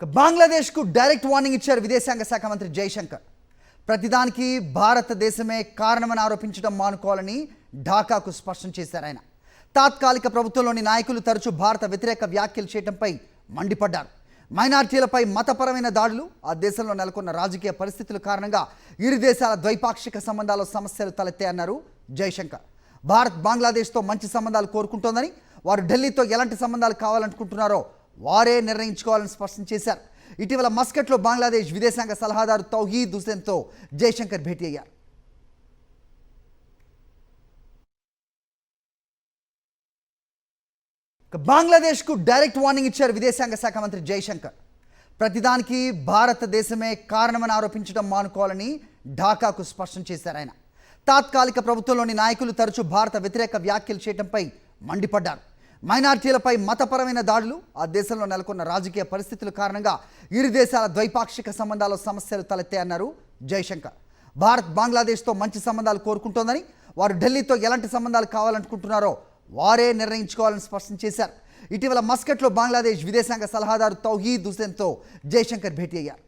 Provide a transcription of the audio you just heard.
బంగ్లాదేశ్కు direct warning ఇచ్చారు విదేశాంగ శాఖ మంత్రి జైశంకర్. ప్రతిదానికి భారతదేశమే కారణమని ఆరోపించడం మానుకోవాలని ఢాకాకు స్పష్టం చేశారు ఆయన. తాత్కాలిక ప్రభుత్వంలోని నాయకులు తరచూ భారత వ్యతిరేక వ్యాఖ్యలు చేయడంపై మండిపడ్డారు. మైనార్టీలపై మతపరమైన దాడులు, ఆ దేశంలో నెలకొన్న రాజకీయ పరిస్థితుల కారణంగా ఇరు దేశాల ద్వైపాక్షిక సంబంధాల్లో సమస్యలు తలెత్తాయన్నారు జైశంకర్. భారత్ బంగ్లాదేశ్తో మంచి సంబంధాలు కోరుకుంటోందని, వారు ఢిల్లీతో ఎలాంటి సంబంధాలు కావాలనుకుంటున్నారో వారే నిర్ణయించుకోవాలని స్పష్టం చేశారు. ఇటీవల మస్కట్లో బంగ్లాదేశ్ విదేశాంగ సలహాదారు తౌహీద్ హుసేన్తో జైశంకర్ భేటీ అయ్యారు. బంగ్లాదేశ్కు డైరెక్ట్ వార్నింగ్ ఇచ్చారు విదేశాంగ శాఖ మంత్రి జైశంకర్. ప్రతిదానికి భారతదేశమే కారణమని ఆరోపించడం మానుకోవాలని ఢాకాకు స్పష్టం చేశారు ఆయన. తాత్కాలిక ప్రభుత్వంలోని నాయకులు తరచూ భారత వ్యతిరేక వ్యాఖ్యలు చేయడంపై మండిపడ్డారు. మైనార్టీలపై మతపరమైన దాడులు, ఆ దేశంలో నెలకొన్న రాజకీయ పరిస్థితుల కారణంగా ఇరు దేశాల ద్వైపాక్షిక సంబంధాల్లో సమస్యలు తలెత్తాయన్నారు జైశంకర్. భారత్ బంగ్లాదేశ్తో మంచి సంబంధాలు కోరుకుంటోందని, వారు ఢిల్లీతో ఎలాంటి సంబంధాలు కావాలనుకుంటున్నారో వారే నిర్ణయించుకోవాలని స్పష్టం చేశారు. ఇటీవల మస్కట్లో బంగ్లాదేశ్ విదేశాంగ సలహాదారు తౌహీద్ హుసేన్తో జైశంకర్ భేటీ అయ్యారు.